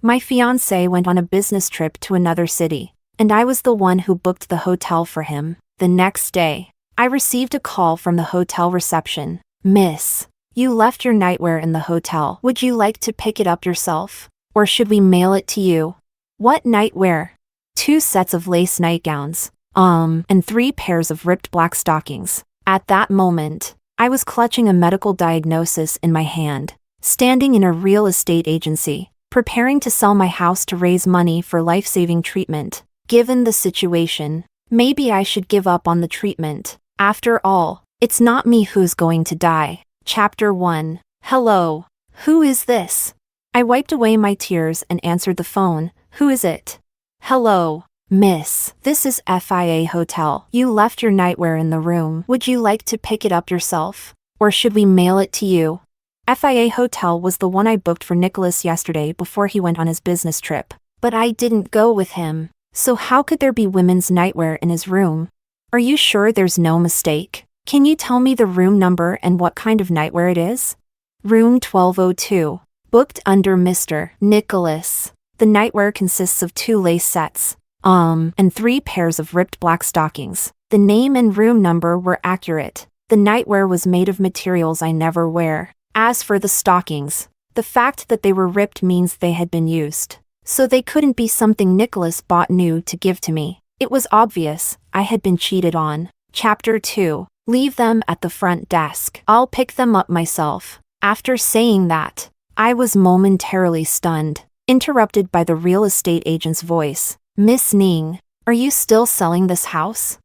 My fiancé went on a business trip to another city, and I was the one who booked the hotel for him. The next day, I received a call from the hotel reception. Miss, you left your nightwear in the hotel. Would you like to pick it up yourself? Or should we mail it to you? What nightwear? 2 sets of lace nightgowns, and 3 pairs of ripped black stockings. At that moment, I was clutching a medical diagnosis in my hand, standing in a real estate agency, preparing to sell my house to raise money for life-saving treatment. Given the situation, maybe I should give up on the treatment. After all, it's not me who's going to die. Chapter 1. Hello. Who is this? I wiped away my tears and answered the phone. Who is it? Hello, miss. This is FIA Hotel. You left your nightwear in the room. Would you like to pick it up yourself? Or should we mail it to you? FIA Hotel was the one I booked for Nicholas yesterday before he went on his business trip. But I didn't go with him. So how could there be women's nightwear in his room? Are you sure there's no mistake? Can you tell me the room number and what kind of nightwear it is? Room 1202. Booked under Mr. Nicholas. The nightwear consists of 2 lace sets, and 3 pairs of ripped black stockings. The name and room number were accurate. The nightwear was made of materials I never wear. As for the stockings, the fact that they were ripped means they had been used. So they couldn't be something Nicholas bought new to give to me. It was obvious I had been cheated on. Chapter 2. Leave them at the front desk. I'll pick them up myself. After saying that, I was momentarily stunned, interrupted by the real estate agent's voice. Miss Ning, are you still selling this house?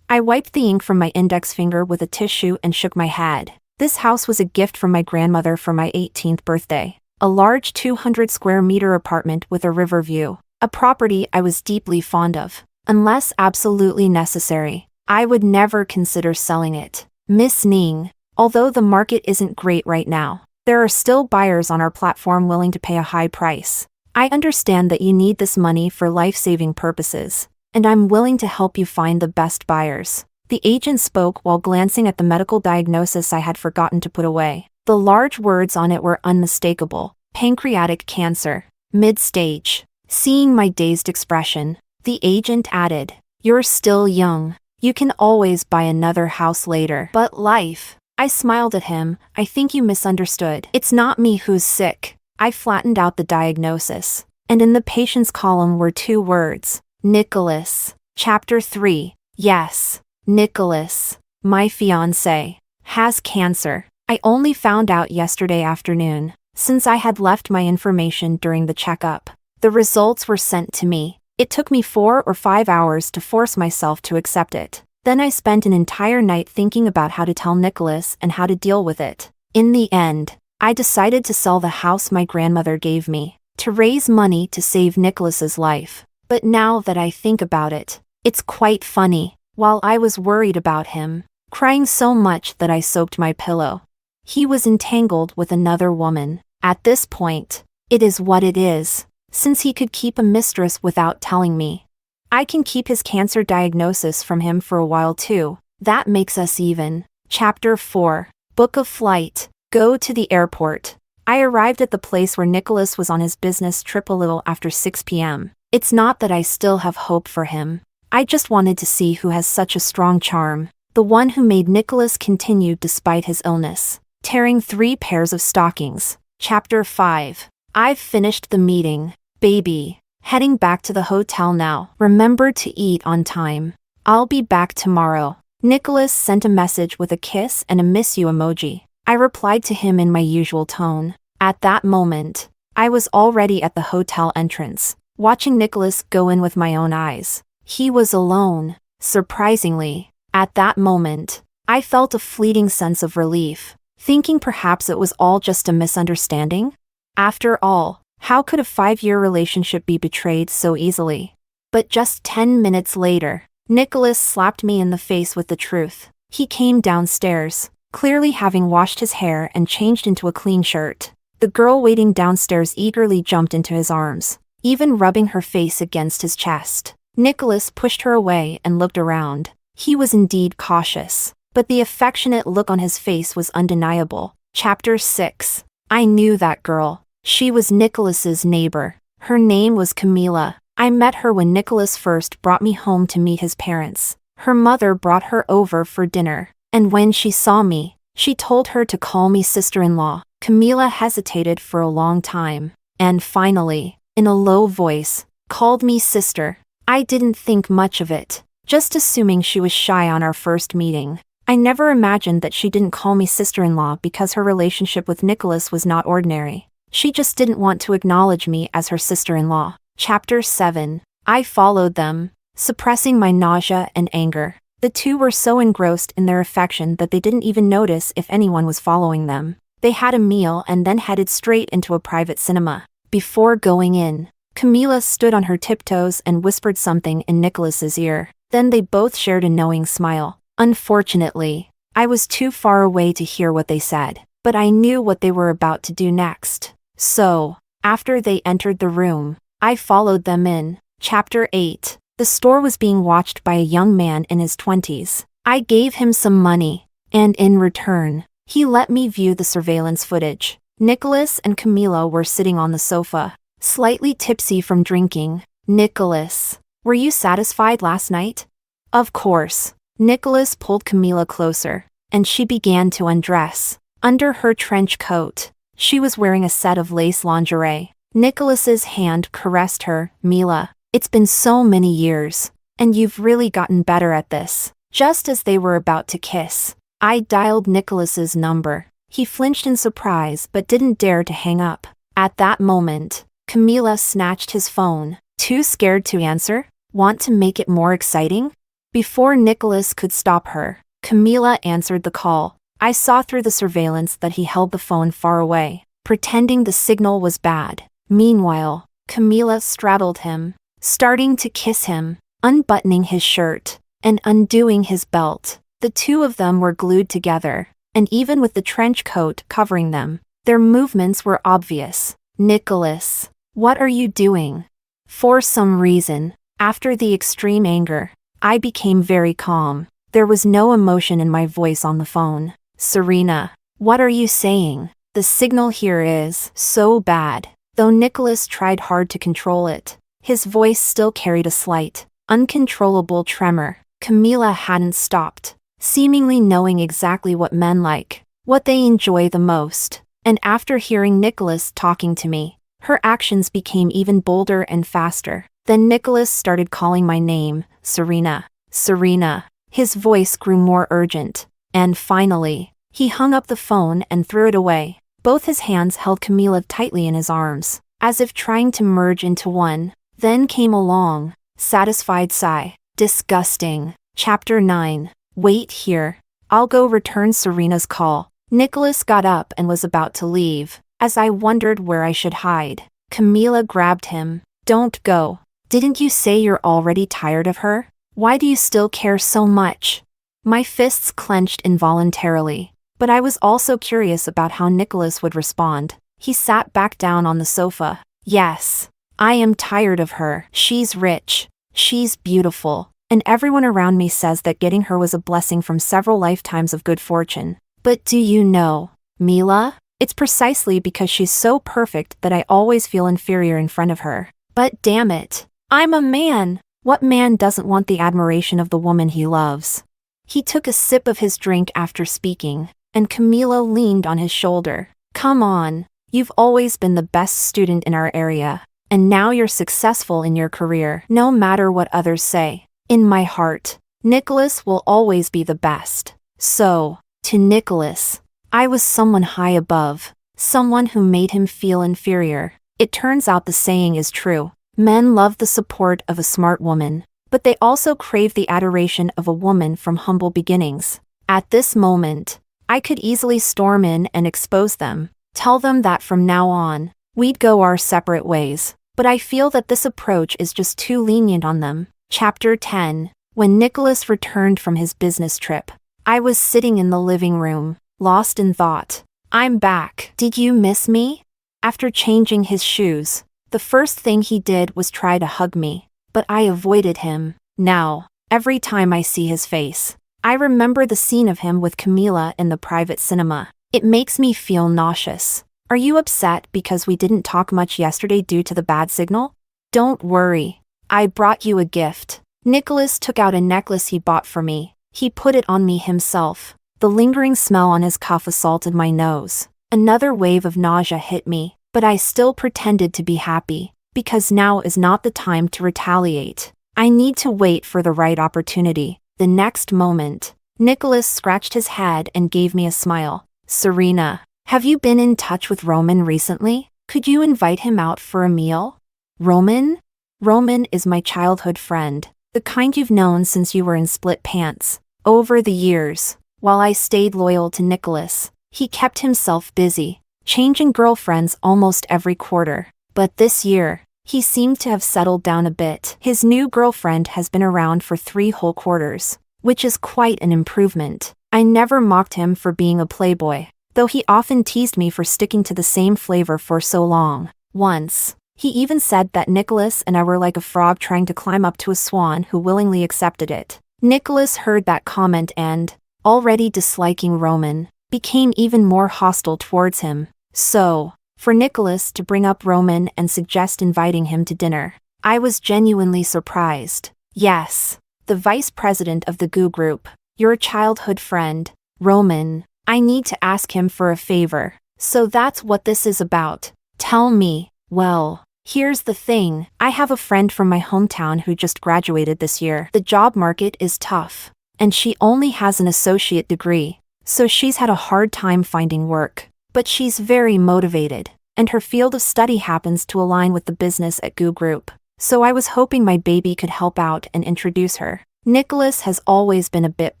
I wiped the ink from my index finger with a tissue and shook my head. This house was a gift from my grandmother for my 18th birthday. A large 200 square meter apartment with a river view. A property I was deeply fond of. Unless absolutely necessary, I would never consider selling it. Miss Ning, although the market isn't great right now, there are still buyers on our platform willing to pay a high price. I understand that you need this money for life-saving purposes, and I'm willing to help you find the best buyers. The agent spoke while glancing at the medical diagnosis I had forgotten to put away. The large words on it were unmistakable. Pancreatic cancer. Mid-stage. Seeing my dazed expression, the agent added, "You're still young. You can always buy another house later." But life. I smiled at him. I think you misunderstood. It's not me who's sick. I flattened out the diagnosis, and in the patient's column were 2 words. Nicholas. Chapter 3. Yes, Nicholas, my fiancé, has cancer. I only found out yesterday afternoon, since I had left my information during the checkup. The results were sent to me. It took me 4 or 5 hours to force myself to accept it. Then I spent an entire night thinking about how to tell Nicholas and how to deal with it. In the end, I decided to sell the house my grandmother gave me, to raise money to save Nicholas's life. But now that I think about it, it's quite funny. While I was worried about him, crying so much that I soaked my pillow, he was entangled with another woman. At this point, it is what it is, since he could keep a mistress without telling me. I can keep his cancer diagnosis from him for a while too. That makes us even. Chapter 4. Book a flight. Go to the airport. I arrived at the place where Nicholas was on his business trip a little after 6 p.m. It's not that I still have hope for him. I just wanted to see who has such a strong charm. The one who made Nicholas continue despite his illness. Tearing 3 pairs of stockings. Chapter 5. I've finished the meeting, baby. Heading back to the hotel now. Remember to eat on time. I'll be back tomorrow. Nicholas sent a message with a kiss and a miss you emoji. I replied to him in my usual tone. At that moment, I was already at the hotel entrance, watching Nicholas go in with my own eyes. He was alone. Surprisingly, at that moment, I felt a fleeting sense of relief, thinking perhaps it was all just a misunderstanding. After all, how could a 5-year relationship be betrayed so easily? But just 10 minutes later, Nicholas slapped me in the face with the truth. He came downstairs, clearly having washed his hair and changed into a clean shirt. The girl waiting downstairs eagerly jumped into his arms, even rubbing her face against his chest. Nicholas pushed her away and looked around. He was indeed cautious, but the affectionate look on his face was undeniable. Chapter 6. I knew that girl. She was Nicholas's neighbor. Her name was Camila. I met her when Nicholas first brought me home to meet his parents. Her mother brought her over for dinner, and when she saw me, she told her to call me sister-in-law. Camila hesitated for a long time, and finally, in a low voice, called me sister. I didn't think much of it, just assuming she was shy on our first meeting. I never imagined that she didn't call me sister-in-law because her relationship with Nicholas was not ordinary. She just didn't want to acknowledge me as her sister-in-law. Chapter 7. I followed them, suppressing my nausea and anger. The two were so engrossed in their affection that they didn't even notice if anyone was following them. They had a meal and then headed straight into a private cinema. Before going in, Camila stood on her tiptoes and whispered something in Nicholas's ear. Then they both shared a knowing smile. Unfortunately, I was too far away to hear what they said, but I knew what they were about to do next. So, after they entered the room, I followed them in. Chapter 8. The store was being watched by a young man in his 20s. I gave him some money, and in return, he let me view the surveillance footage. Nicholas and Camila were sitting on the sofa, slightly tipsy from drinking. Nicholas, were you satisfied last night? Of course. Nicholas pulled Camila closer, and she began to undress. Under her trench coat, she was wearing a set of lace lingerie. Nicholas's hand caressed her. Mila, it's been so many years, and you've really gotten better at this. Just as they were about to kiss, I dialed Nicholas's number. He flinched in surprise but didn't dare to hang up. At that moment, Camila snatched his phone. Too scared to answer? Want to make it more exciting? Before Nicholas could stop her, Camila answered the call. I saw through the surveillance that he held the phone far away, pretending the signal was bad. Meanwhile, Camila straddled him, starting to kiss him, unbuttoning his shirt, and undoing his belt. The two of them were glued together, and even with the trench coat covering them, their movements were obvious. Nicholas, what are you doing? For some reason, after the extreme anger, I became very calm. There was no emotion in my voice on the phone. Serena, what are you saying? The signal here is so bad. Though Nicholas tried hard to control it, his voice still carried a slight, uncontrollable tremor. Camila hadn't stopped, seemingly knowing exactly what men like, what they enjoy the most. And after hearing Nicholas talking to me, her actions became even bolder and faster. Then Nicholas started calling my name, Serena. Serena. His voice grew more urgent. And finally, he hung up the phone and threw it away. Both his hands held Camila tightly in his arms, as if trying to merge into one. Then came a long, satisfied sigh. Disgusting. Chapter 9. Wait here. I'll go return Serena's call. Nicholas got up and was about to leave. As I wondered where I should hide, Camila grabbed him. Don't go. Didn't you say you're already tired of her? Why do you still care so much? My fists clenched involuntarily, but I was also curious about how Nicholas would respond. He sat back down on the sofa. Yes, I am tired of her. She's rich. She's beautiful. And everyone around me says that getting her was a blessing from several lifetimes of good fortune. But do you know, Mila? It's precisely because she's so perfect that I always feel inferior in front of her. But damn it, I'm a man. What man doesn't want the admiration of the woman he loves? He took a sip of his drink after speaking, and Camila leaned on his shoulder. Come on, you've always been the best student in our area, and now you're successful in your career, no matter what others say. In my heart, Nicholas will always be the best. So, to Nicholas, I was someone high above, someone who made him feel inferior. It turns out the saying is true. Men love the support of a smart woman, but they also crave the adoration of a woman from humble beginnings. At this moment, I could easily storm in and expose them, tell them that from now on, we'd go our separate ways, but I feel that this approach is just too lenient on them. Chapter 10. When Nicholas returned from his business trip, I was sitting in the living room, lost in thought. I'm back. Did you miss me? After changing his shoes, the first thing he did was try to hug me, but I avoided him. Now, every time I see his face, I remember the scene of him with Camila in the private cinema. It makes me feel nauseous. Are you upset because we didn't talk much yesterday due to the bad signal? Don't worry. I brought you a gift. Nicholas took out a necklace he bought for me. He put it on me himself. The lingering smell on his cuff assaulted my nose. Another wave of nausea hit me, but I still pretended to be happy, because now is not the time to retaliate. I need to wait for the right opportunity. The next moment, Nicholas scratched his head and gave me a smile. Serena, have you been in touch with Roman recently? Could you invite him out for a meal? Roman? Roman is my childhood friend, the kind you've known since you were in split pants. Over the years, while I stayed loyal to Nicholas, he kept himself busy, changing girlfriends almost every quarter. But this year, he seemed to have settled down a bit. His new girlfriend has been around for 3 whole quarters, which is quite an improvement. I never mocked him for being a playboy, though he often teased me for sticking to the same flavor for so long. Once, he even said that Nicholas and I were like a frog trying to climb up to a swan who willingly accepted it. Nicholas heard that comment and, already disliking Roman, became even more hostile towards him. So, for Nicholas to bring up Roman and suggest inviting him to dinner, I was genuinely surprised. Yes, the vice president of the GU group, your childhood friend, Roman. I need to ask him for a favor. So that's what this is about. Tell me. Well, here's the thing. I have a friend from my hometown who just graduated this year. The job market is tough, and she only has an associate degree, so she's had a hard time finding work. But she's very motivated, and her field of study happens to align with the business at GU Group. So I was hoping my baby could help out and introduce her. Nicholas has always been a bit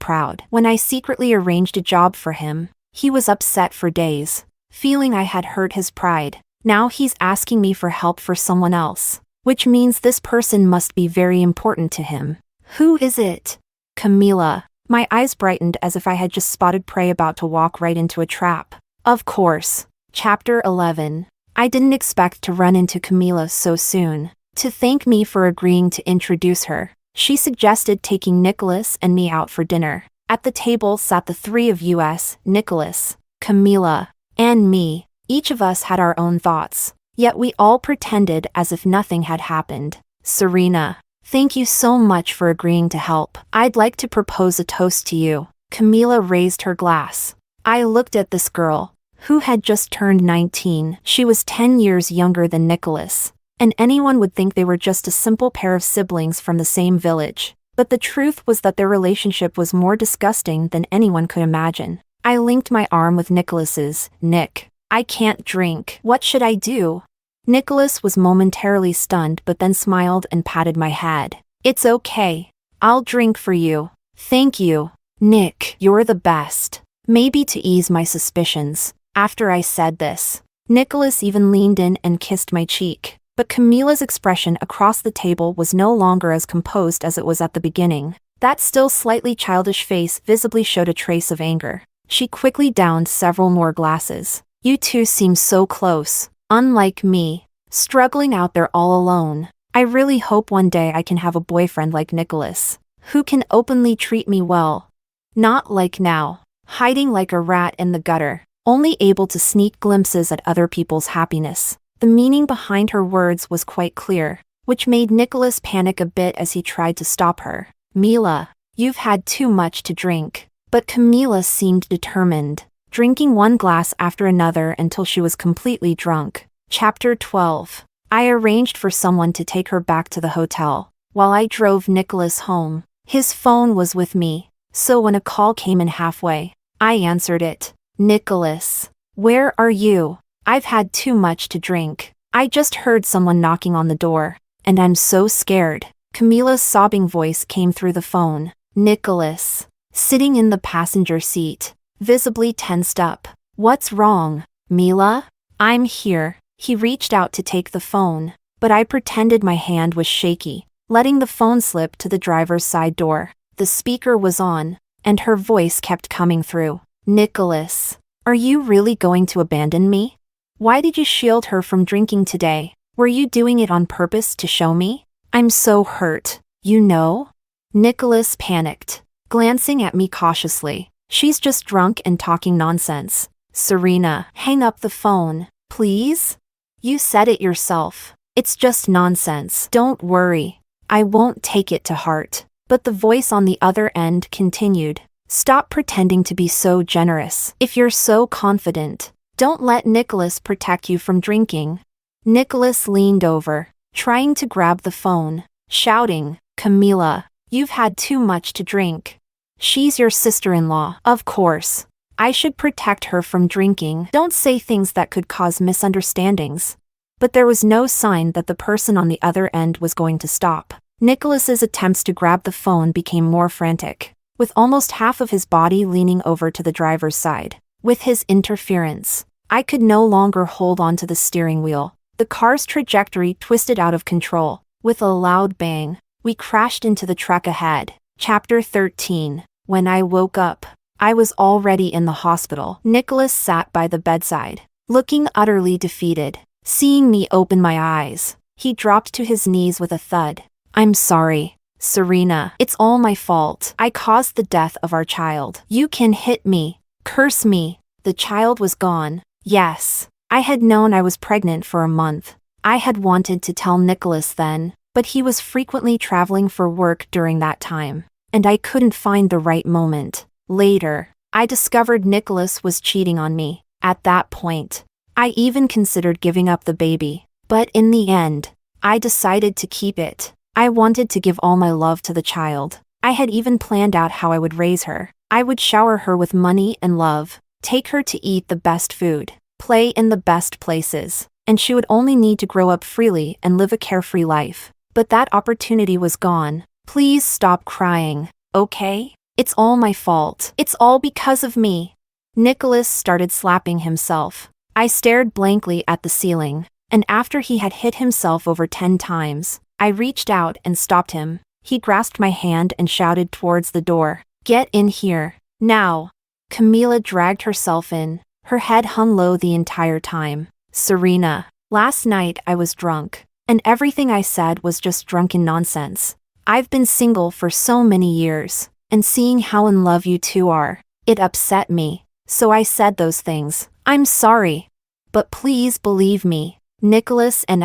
proud. When I secretly arranged a job for him, he was upset for days, feeling I had hurt his pride. Now he's asking me for help for someone else, which means this person must be very important to him. Who is it? Camila. My eyes brightened as if I had just spotted prey about to walk right into a trap. Of course. Chapter 11. I didn't expect to run into Camila so soon. To thank me for agreeing to introduce her, she suggested taking Nicholas and me out for dinner. At the table sat the 3 of us, Nicholas, Camila, and me. Each of us had our own thoughts, yet we all pretended as if nothing had happened. Serena, thank you so much for agreeing to help. I'd like to propose a toast to you. Camila raised her glass. I looked at this girl, who had just turned 19. She was 10 years younger than Nicholas, and anyone would think they were just a simple pair of siblings from the same village. But the truth was that their relationship was more disgusting than anyone could imagine. I linked my arm with Nicholas's. Nick, I can't drink. What should I do? Nicholas was momentarily stunned but then smiled and patted my head. It's okay. I'll drink for you. Thank you. Nick, you're the best. Maybe to ease my suspicions. After I said this, Nicholas even leaned in and kissed my cheek. But Camila's expression across the table was no longer as composed as it was at the beginning. That still slightly childish face visibly showed a trace of anger. She quickly downed several more glasses. You two seem so close. Unlike me, struggling out there all alone. I really hope one day I can have a boyfriend like Nicholas, who can openly treat me well. Not like now, hiding like a rat in the gutter, only able to sneak glimpses at other people's happiness. The meaning behind her words was quite clear, which made Nicholas panic a bit as he tried to stop her. Mila, you've had too much to drink. But Camila seemed determined, drinking one glass after another until she was completely drunk. Chapter 12. I arranged for someone to take her back to the hotel, while I drove Nicholas home. His phone was with me, so when a call came in halfway, I answered it. Nicholas, where are you? I've had too much to drink. I just heard someone knocking on the door, and I'm so scared. Camila's sobbing voice came through the phone. Nicholas, sitting in the passenger seat, visibly tensed up. What's wrong? Mila? I'm here. He reached out to take the phone, but I pretended my hand was shaky, letting the phone slip to the driver's side door. The speaker was on, and her voice kept coming through. Nicholas, are you really going to abandon me? Why did you shield her from drinking today? Were you doing it on purpose to show me? I'm so hurt. You know? Nicholas panicked, glancing at me cautiously. She's just drunk and talking nonsense. Serena, hang up the phone. Please? You said it yourself. It's just nonsense. Don't worry. I won't take it to heart. But the voice on the other end continued. Stop pretending to be so generous. If you're so confident, don't let Nicholas protect you from drinking. Nicholas leaned over, trying to grab the phone, shouting, Camila, you've had too much to drink. She's your sister-in-law. Of course. I should protect her from drinking. Don't say things that could cause misunderstandings. But there was no sign that the person on the other end was going to stop. Nicholas's attempts to grab the phone became more frantic, with almost half of his body leaning over to the driver's side. With his interference, I could no longer hold on to the steering wheel. The car's trajectory twisted out of control. With a loud bang, we crashed into the truck ahead. Chapter 13. When I woke up, I was already in the hospital. Nicholas sat by the bedside, looking utterly defeated. Seeing me open my eyes, he dropped to his knees with a thud. I'm sorry, Serena. It's all my fault. I caused the death of our child. You can hit me, curse me. The child was gone. Yes. I had known I was pregnant for a month. I had wanted to tell Nicholas then, but he was frequently traveling for work during that time, and I couldn't find the right moment. Later, I discovered Nicholas was cheating on me. At that point, I even considered giving up the baby, but in the end, I decided to keep it. I wanted to give all my love to the child. I had even planned out how I would raise her. I would shower her with money and love, take her to eat the best food, play in the best places, and she would only need to grow up freely and live a carefree life. But that opportunity was gone. Please stop crying, okay? It's all my fault. It's all because of me. Nicholas started slapping himself. I stared blankly at the ceiling, and after he had hit himself over 10 times, I reached out and stopped him. He grasped my hand and shouted towards the door. Get in here, now. Camila dragged herself in. Her head hung low the entire time. Serena, last night I was drunk, and everything I said was just drunken nonsense. I've been single for so many years, and seeing how in love you two are, it upset me, so I said those things. I'm sorry. But please believe me, Nicholas and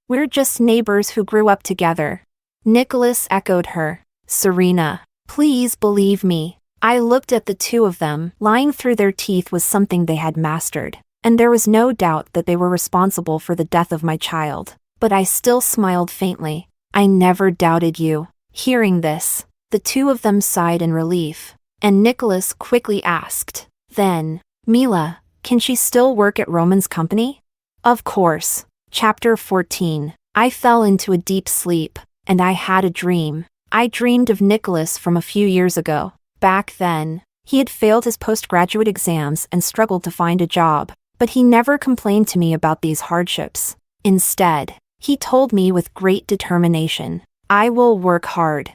we're just neighbors who grew up together. Nicholas echoed her. Serena, please believe me. I looked at the two of them. Lying through their teeth was something they had mastered, and there was no doubt that they were responsible for the death of my child. But I still smiled faintly. I never doubted you. Hearing this, the two of them sighed in relief, and Nicholas quickly asked, then, Mila, can she still work at Roman's company? Of course. Chapter 14. I fell into a deep sleep, and I had a dream. I dreamed of Nicholas from a few years ago. Back then, he had failed his postgraduate exams and struggled to find a job, but he never complained to me about these hardships. Instead, he told me with great determination, I will work hard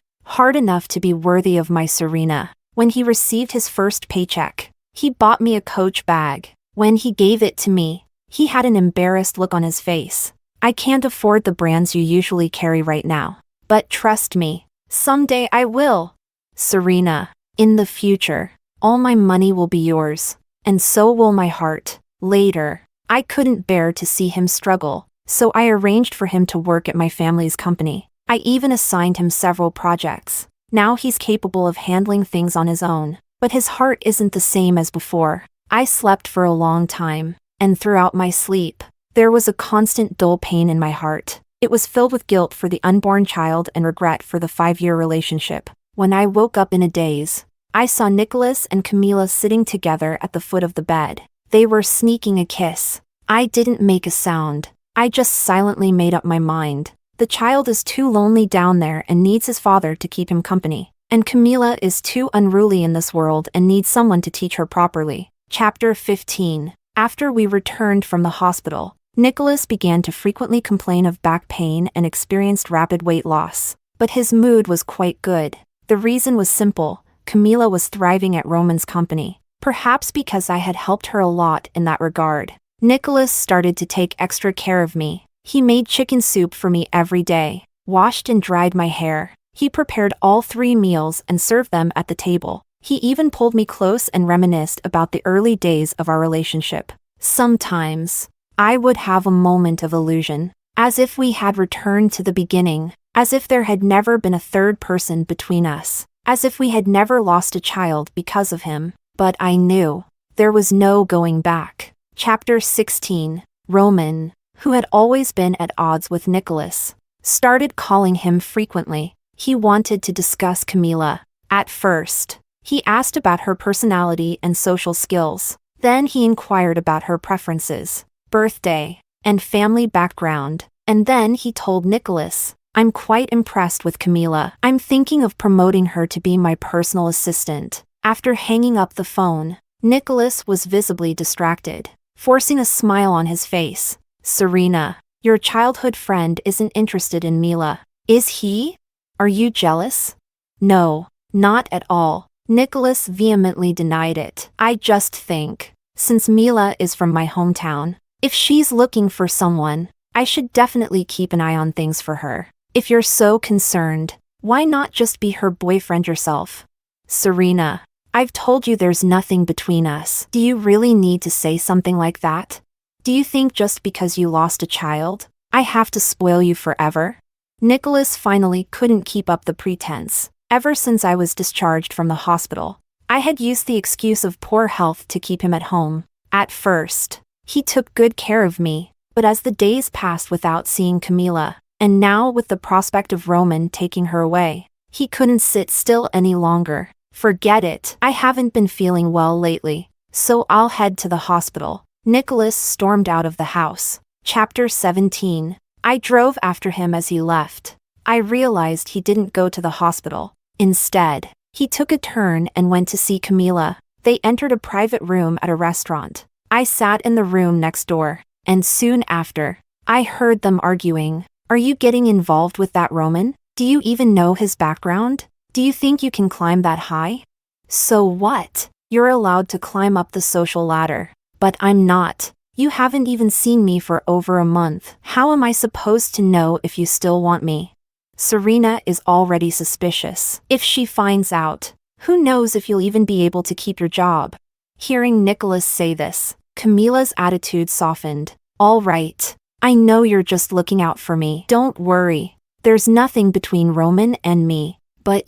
enough to be worthy of my Serena. When he received his first paycheck, he bought me a Coach bag. When he gave it to me, he had an embarrassed look on his face. I can't afford the brands you usually carry right now, but trust me, someday I will. Serena, in the future, all my money will be yours, and so will my heart. Later, I couldn't bear to see him struggle, so I arranged for him to work at my family's company. I even assigned him several projects. Now he's capable of handling things on his own, but his heart isn't the same as before. I slept for a long time, and throughout my sleep, there was a constant dull pain in my heart. It was filled with guilt for the unborn child and regret for the 5-year relationship. When I woke up in a daze, I saw Nicholas and Camila sitting together at the foot of the bed. They were sneaking a kiss. I didn't make a sound. I just silently made up my mind. The child is too lonely down there and needs his father to keep him company. And Camila is too unruly in this world and needs someone to teach her properly. Chapter 15. After we returned from the hospital, Nicholas began to frequently complain of back pain and experienced rapid weight loss. But his mood was quite good. The reason was simple. Camila was thriving at Roman's company. Perhaps because I had helped her a lot in that regard. Nicholas started to take extra care of me. He made chicken soup for me every day, washed and dried my hair. He prepared all 3 meals and served them at the table. He even pulled me close and reminisced about the early days of our relationship. Sometimes, I would have a moment of illusion, as if we had returned to the beginning, as if there had never been a third person between us, as if we had never lost a child because of him. But I knew. There was no going back. Chapter 16. Roman, who had always been at odds with Nicholas, started calling him frequently. He wanted to discuss Camila. At first, he asked about her personality and social skills. Then he inquired about her preferences, birthday, and family background. And then he told Nicholas, "I'm quite impressed with Camila. I'm thinking of promoting her to be my personal assistant." After hanging up the phone, Nicholas was visibly distracted, forcing a smile on his face. "Serena, your childhood friend isn't interested in Mila, is he? Are you jealous?" "No, not at all." Nicholas vehemently denied it. "I just think, since Mila is from my hometown, if she's looking for someone, I should definitely keep an eye on things for her. If you're so concerned, why not just be her boyfriend yourself?" "Serena, I've told you there's nothing between us. Do you really need to say something like that? Do you think just because you lost a child, I have to spoil you forever?" Nicholas finally couldn't keep up the pretense. "Ever since I was discharged from the hospital, I had used the excuse of poor health to keep him at home. At first, he took good care of me, but as the days passed without seeing Camila, and now with the prospect of Roman taking her away, he couldn't sit still any longer. Forget it. I haven't been feeling well lately, so I'll head to the hospital." Nicholas stormed out of the house. Chapter 17. I drove after him as he left. I realized he didn't go to the hospital. Instead, he took a turn and went to see Camila. They entered a private room at a restaurant. I sat in the room next door, and soon after, I heard them arguing. "Are you getting involved with that Roman? Do you even know his background? Do you think you can climb that high?" "So what? You're allowed to climb up the social ladder. But I'm not. You haven't even seen me for over a month. How am I supposed to know if you still want me?" "Serena is already suspicious. If she finds out, who knows if you'll even be able to keep your job." Hearing Nicholas say this, Camila's attitude softened. "All right. I know you're just looking out for me. Don't worry. There's nothing between Roman and me. But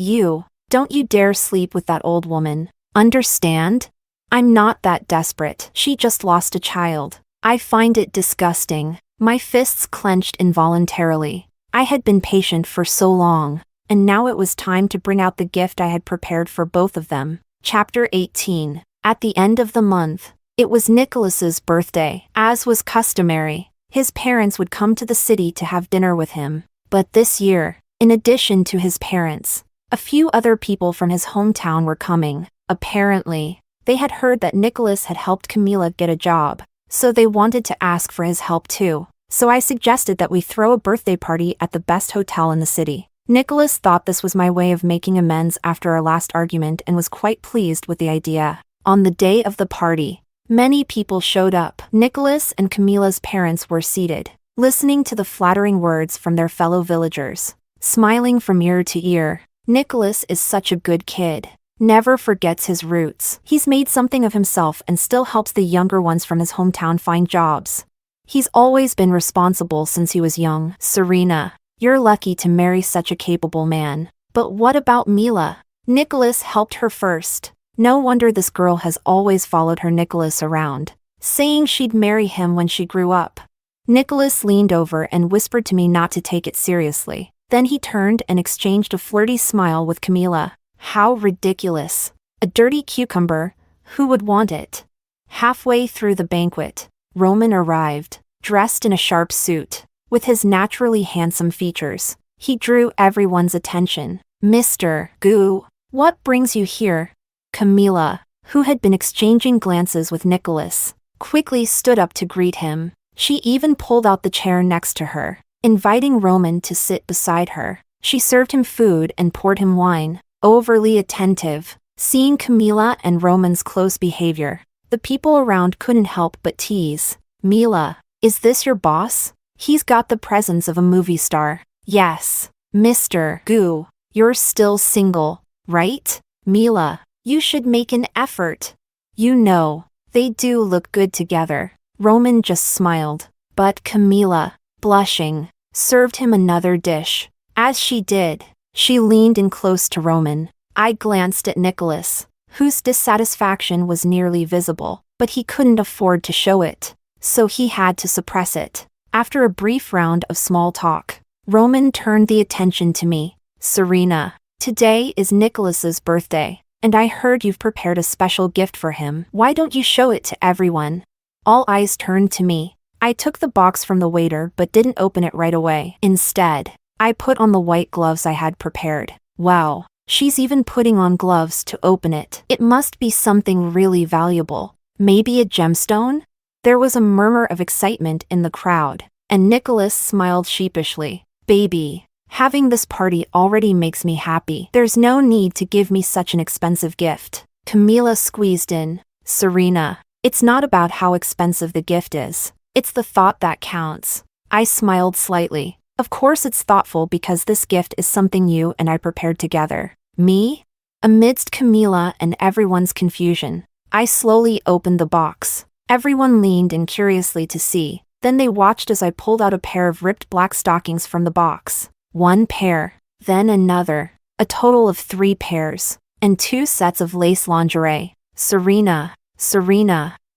don't you dare sleep with that old woman. Understand? I'm not that desperate. She just lost a child." I find it disgusting. My fists clenched involuntarily. I had been patient for so long, and now it was time to bring out the gift I had prepared for both of them. Chapter 18. At the end of the month, it was Nicholas's birthday. As was customary, his parents would come to the city to have dinner with him. But this year, in addition to his parents, a few other people from his hometown were coming. Apparently, they had heard that Nicholas had helped Camila get a job, so they wanted to ask for his help too. So I suggested that we throw a birthday party at the best hotel in the city. Nicholas thought this was my way of making amends after our last argument and was quite pleased with the idea. On the day of the party, many people showed up. Nicholas and Camila's parents were seated, listening to the flattering words from their fellow villagers, smiling from ear to ear. Nicholas is such a good kid. Never forgets his roots. He's made something of himself and still helps the younger ones from his hometown find jobs. He's always been responsible since he was young. "Serena, you're lucky to marry such a capable man. But what about Mila? Nicholas helped her first. No wonder this girl has always followed her Nicholas around, saying she'd marry him when she grew up." Nicholas leaned over and whispered to me not to take it seriously. Then he turned and exchanged a flirty smile with Camila. How ridiculous. A dirty cucumber, who would want it? Halfway through the banquet, Roman arrived, dressed in a sharp suit. With his naturally handsome features, he drew everyone's attention. "Mr. Gu, what brings you here?" Camila, who had been exchanging glances with Nicholas, quickly stood up to greet him. She even pulled out the chair next to her, inviting Roman to sit beside her. She served him food and poured him wine, overly attentive. Seeing Camila and Roman's close behavior, the people around couldn't help but tease. "Mila, is this your boss? He's got the presence of a movie star." "Yes, Mr. Gu, you're still single, right? Mila, you should make an effort. You know, they do look good together." Roman just smiled. But Camila, blushing, served him another dish. As she did, she leaned in close to Roman. I glanced at Nicholas, whose dissatisfaction was nearly visible, but he couldn't afford to show it, so he had to suppress it. After a brief round of small talk, Roman turned the attention to me. Serena, today is Nicholas's birthday, and I heard you've prepared a special gift for him. Why don't you show it to everyone? All eyes turned to me. I took the box from the waiter but didn't open it right away. Instead, I put on the white gloves I had prepared. Wow, she's even putting on gloves to open it. It must be something really valuable. Maybe a gemstone? There was a murmur of excitement in the crowd, and Nicholas smiled sheepishly. Baby, having this party already makes me happy. There's no need to give me such an expensive gift. Camila squeezed in. Serena, it's not about how expensive the gift is. It's the thought that counts. I smiled slightly. Of course it's thoughtful because this gift is something you and I prepared together. Me? Amidst Camila and everyone's confusion, I slowly opened the box. Everyone leaned in curiously to see. Then they watched as I pulled out a pair of ripped black stockings from the box. One pair, then another. A total of 3 pairs. And 2 sets of lace lingerie. Serena,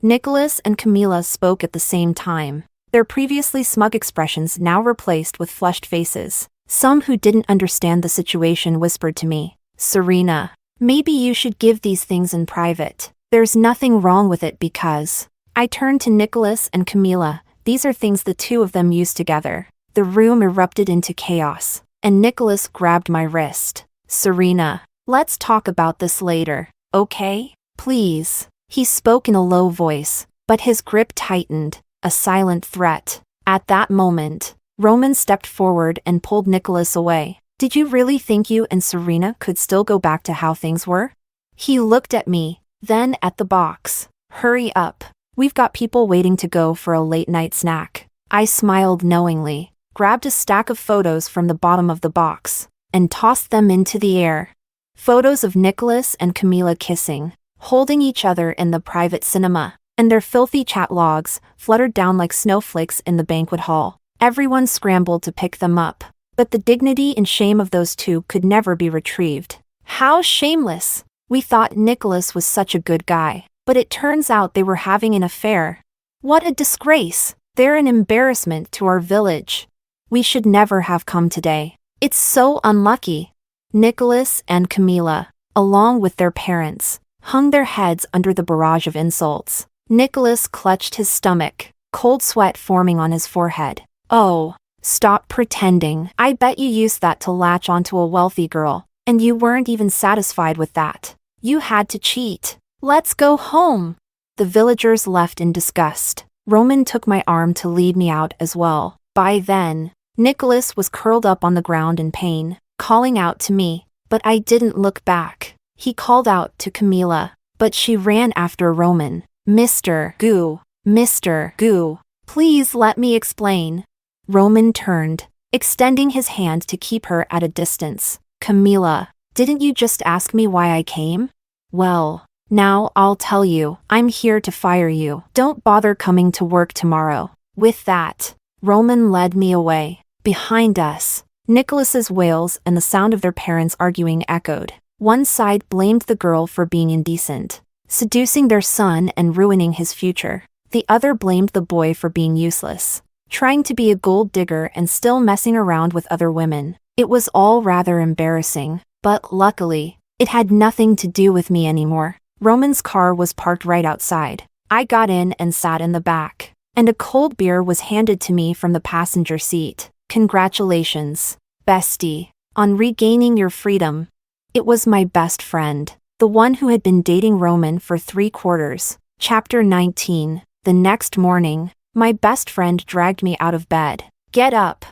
Nicholas and Camila spoke at the same time, their previously smug expressions now replaced with flushed faces. Some who didn't understand the situation whispered to me, Serena, maybe you should give these things in private. There's nothing wrong with it because... I turned to Nicholas and Camila. These are things the two of them used together. The room erupted into chaos, and Nicholas grabbed my wrist. Serena, let's talk about this later, okay? Please. He spoke in a low voice, but his grip tightened, a silent threat. At that moment, Roman stepped forward and pulled Nicholas away. Did you really think you and Serena could still go back to how things were? He looked at me, then at the box. Hurry up. We've got people waiting to go for a late-night snack. I smiled knowingly, grabbed a stack of photos from the bottom of the box, and tossed them into the air. Photos of Nicholas and Camila kissing, holding each other in the private cinema, and their filthy chat logs fluttered down like snowflakes in the banquet hall. Everyone scrambled to pick them up, but the dignity and shame of those two could never be retrieved. How shameless! We thought Nicholas was such a good guy, but it turns out they were having an affair. What a disgrace! They're an embarrassment to our village. We should never have come today. It's so unlucky. Nicholas and Camila, along with their parents, hung their heads under the barrage of insults. Nicholas clutched his stomach, cold sweat forming on his forehead. Oh, stop pretending. I bet you used that to latch onto a wealthy girl, and you weren't even satisfied with that. You had to cheat. Let's go home. The villagers left in disgust. Roman took my arm to lead me out as well. By then, Nicholas was curled up on the ground in pain, calling out to me, but I didn't look back. He called out to Camila, but she ran after Roman. Mr. Goo, please let me explain. Roman turned, extending his hand to keep her at a distance. Camila, didn't you just ask me why I came? Well, now I'll tell you. I'm here to fire you. Don't bother coming to work tomorrow. With that, Roman led me away. Behind us, Nicholas's wails and the sound of their parents arguing echoed. One side blamed the girl for being indecent, seducing their son and ruining his future. The other blamed the boy for being useless, trying to be a gold digger and still messing around with other women. It was all rather embarrassing, but luckily, it had nothing to do with me anymore. Roman's car was parked right outside. I got in and sat in the back, and a cold beer was handed to me from the passenger seat. Congratulations, bestie, on regaining your freedom. It was my best friend, the one who had been dating Roman for 3 quarters. Chapter 19. The next morning, my best friend dragged me out of bed. Get up,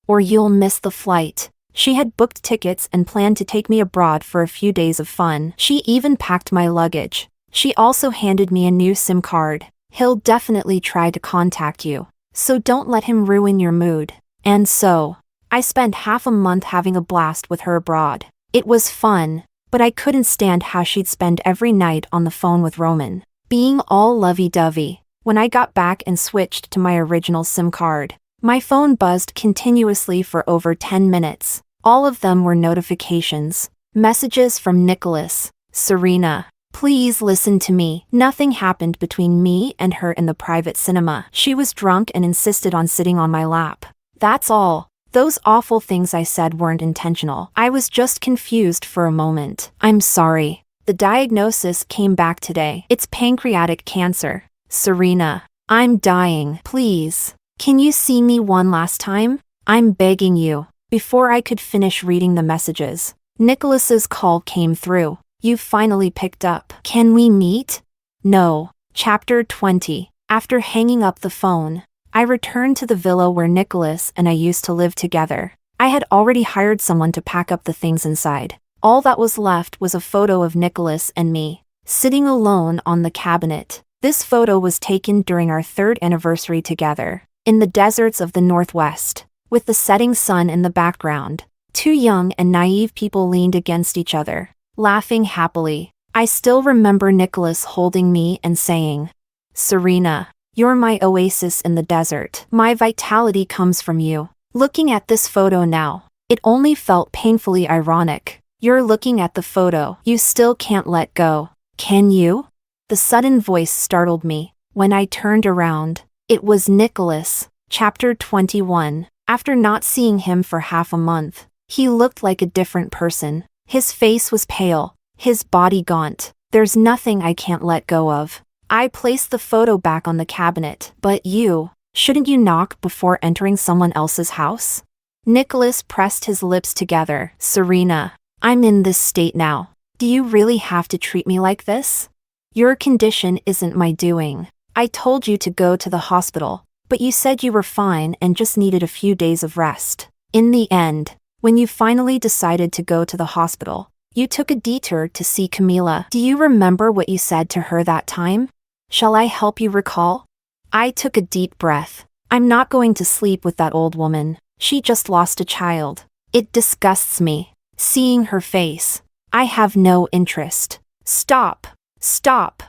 or you'll miss the flight. She had booked tickets and planned to take me abroad for a few days of fun. She even packed my luggage. She also handed me a new SIM card. He'll definitely try to contact you, so don't let him ruin your mood. And so, I spent half a month having a blast with her abroad. It was fun, but I couldn't stand how she'd spend every night on the phone with Roman, being all lovey-dovey. When I got back and switched to my original SIM card, my phone buzzed continuously for over 10 minutes. All of them were notifications. Messages from Nicholas. Serena, please listen to me. Nothing happened between me and her in the private cinema. She was drunk and insisted on sitting on my lap. That's all. Those awful things I said weren't intentional. I was just confused for a moment. I'm sorry. The diagnosis came back today. It's pancreatic cancer. Serena, I'm dying. Please. Can you see me one last time? I'm begging you. Before I could finish reading the messages, Nicholas's call came through. You finally picked up. Can we meet? No. Chapter 20. After hanging up the phone, I returned to the villa where Nicholas and I used to live together. I had already hired someone to pack up the things inside. All that was left was a photo of Nicholas and me, sitting alone on the cabinet. This photo was taken during our 3rd anniversary together, in the deserts of the Northwest, with the setting sun in the background. 2 young and naive people leaned against each other, laughing happily. I still remember Nicholas holding me and saying, Serena, you're my oasis in the desert. My vitality comes from you. Looking at this photo now, it only felt painfully ironic. You're looking at the photo. You still can't let go. Can you? The sudden voice startled me. When I turned around, it was Nicholas. Chapter 21. After not seeing him for half a month, he looked like a different person. His face was pale, his body gaunt. There's nothing I can't let go of. I placed the photo back on the cabinet. But you, shouldn't you knock before entering someone else's house? Nicholas pressed his lips together. Serena, I'm in this state now. Do you really have to treat me like this? Your condition isn't my doing. I told you to go to the hospital, but you said you were fine and just needed a few days of rest. In the end, when you finally decided to go to the hospital, you took a detour to see Camila. Do you remember what you said to her that time? Shall I help you recall? I took a deep breath. I'm not going to sleep with that old woman. She just lost a child. It disgusts me. Seeing her face. I have no interest. Stop! Stop!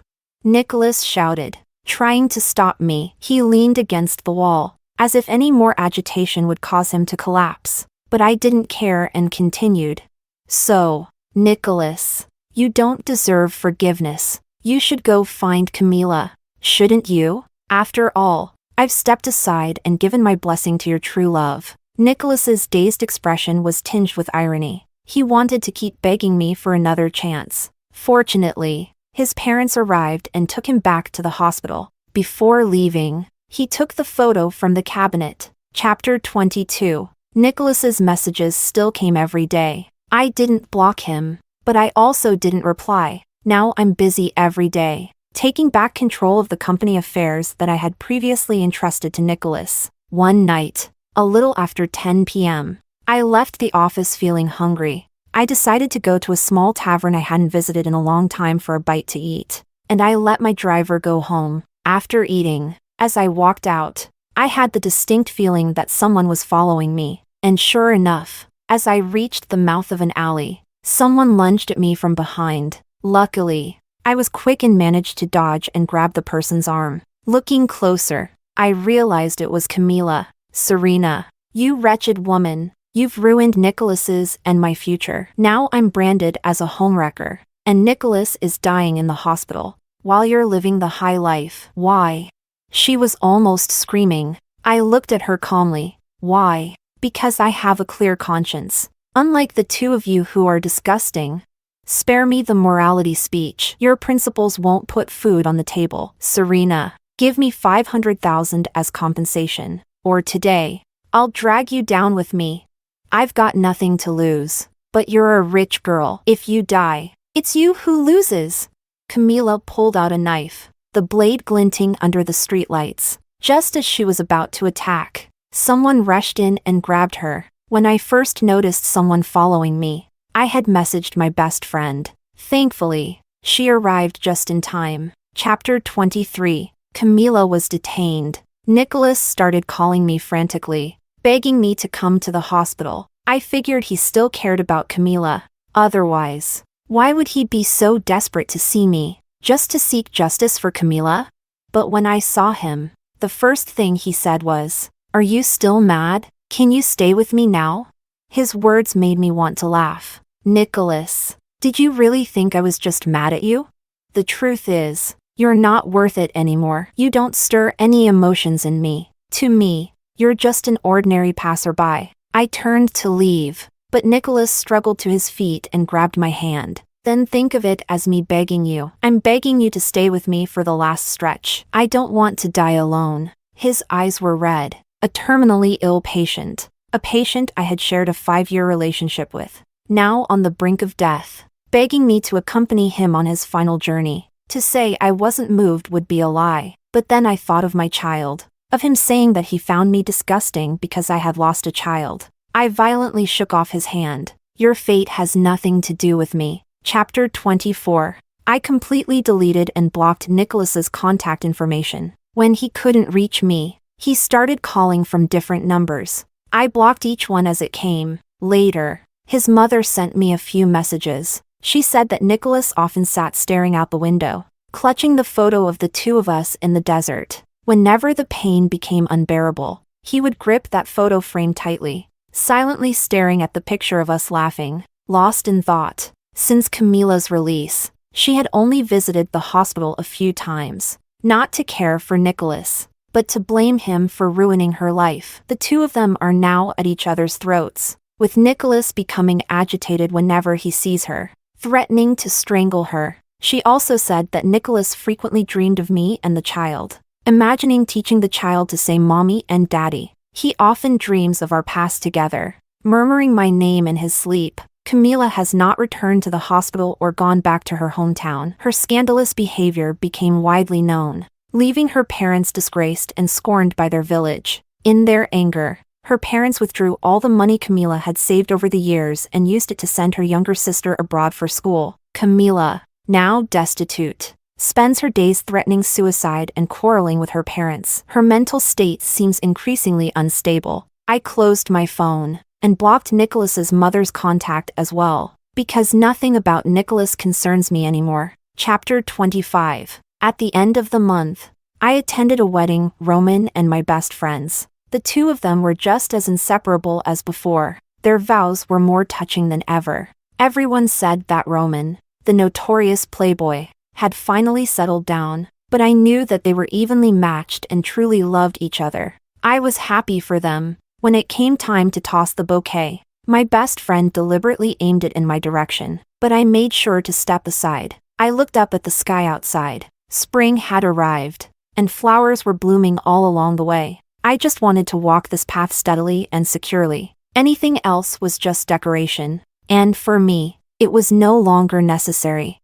Nicholas shouted, trying to stop me. He leaned against the wall, as if any more agitation would cause him to collapse. But I didn't care and continued. So, Nicholas, you don't deserve forgiveness. You should go find Camila. Shouldn't you? After all, I've stepped aside and given my blessing to your true love. Nicholas's dazed expression was tinged with irony. He wanted to keep begging me for another chance. Fortunately, his parents arrived and took him back to the hospital. Before leaving, he took the photo from the cabinet. Chapter 22. Nicholas's messages still came every day. I didn't block him, but I also didn't reply. Now I'm busy every day, taking back control of the company affairs that I had previously entrusted to Nicholas. One night, a little after 10 p.m., I left the office feeling hungry. I decided to go to a small tavern I hadn't visited in a long time for a bite to eat, and I let my driver go home. After eating, as I walked out, I had the distinct feeling that someone was following me, and sure enough, as I reached the mouth of an alley, someone lunged at me from behind. Luckily, I was quick and managed to dodge and grab the person's arm. Looking closer, I realized it was Camila. Serena, you wretched woman. You've ruined Nicholas's and my future. Now I'm branded as a homewrecker, and Nicholas is dying in the hospital, while you're living the high life. Why? She was almost screaming. I looked at her calmly. Why? Because I have a clear conscience. Unlike the two of you who are disgusting. Spare me the morality speech. Your principles won't put food on the table. Serena, give me 500,000 as compensation, or today, I'll drag you down with me. I've got nothing to lose. But you're a rich girl. If you die, it's you who loses. Camila pulled out a knife, the blade glinting under the streetlights. Just as she was about to attack, someone rushed in and grabbed her. When I first noticed someone following me, I had messaged my best friend. Thankfully, she arrived just in time. Chapter 23. Camila was detained. Nicholas started calling me frantically, begging me to come to the hospital. I figured he still cared about Camila. Otherwise, why would he be so desperate to see me? Just to seek justice for Camila? But when I saw him, the first thing he said was, "Are you still mad? Can you stay with me now?" His words made me want to laugh. Nicholas, did you really think I was just mad at you? The truth is, you're not worth it anymore. You don't stir any emotions in me. To me, you're just an ordinary passerby. I turned to leave, but Nicholas struggled to his feet and grabbed my hand. Then think of it as me begging you. I'm begging you to stay with me for the last stretch. I don't want to die alone. His eyes were red. A terminally ill patient. A patient I had shared a 5-year relationship with. Now on the brink of death. Begging me to accompany him on his final journey. To say I wasn't moved would be a lie. But then I thought of my child. Of him saying that he found me disgusting because I had lost a child. I violently shook off his hand. Your fate has nothing to do with me. Chapter 24. I completely deleted and blocked Nicholas's contact information. When he couldn't reach me, he started calling from different numbers. I blocked each one as it came. Later, his mother sent me a few messages. She said that Nicholas often sat staring out the window, clutching the photo of the two of us in the desert. Whenever the pain became unbearable, he would grip that photo frame tightly, silently staring at the picture of us laughing, lost in thought. Since Camila's release, she had only visited the hospital a few times, not to care for Nicholas, but to blame him for ruining her life. The two of them are now at each other's throats, with Nicholas becoming agitated whenever he sees her, threatening to strangle her. She also said that Nicholas frequently dreamed of me and the child, imagining teaching the child to say mommy and daddy. He often dreams of our past together, murmuring my name in his sleep. Camila has not returned to the hospital or gone back to her hometown. Her scandalous behavior became widely known, leaving her parents disgraced and scorned by their village. In their anger, her parents withdrew all the money Camila had saved over the years and used it to send her younger sister abroad for school. Camila, now destitute, spends her days threatening suicide and quarreling with her parents. Her mental state seems increasingly unstable. I closed my phone and blocked Nicholas's mother's contact as well, because nothing about Nicholas concerns me anymore. Chapter 25. At the end of the month, I attended a wedding, Roman and my best friends. The two of them were just as inseparable as before. Their vows were more touching than ever. Everyone said that Roman, the notorious playboy, had finally settled down, but I knew that they were evenly matched and truly loved each other. I was happy for them. When it came time to toss the bouquet, my best friend deliberately aimed it in my direction, but I made sure to step aside. I looked up at the sky outside. Spring had arrived, and flowers were blooming all along the way. I just wanted to walk this path steadily and securely. Anything else was just decoration, and for me, it was no longer necessary.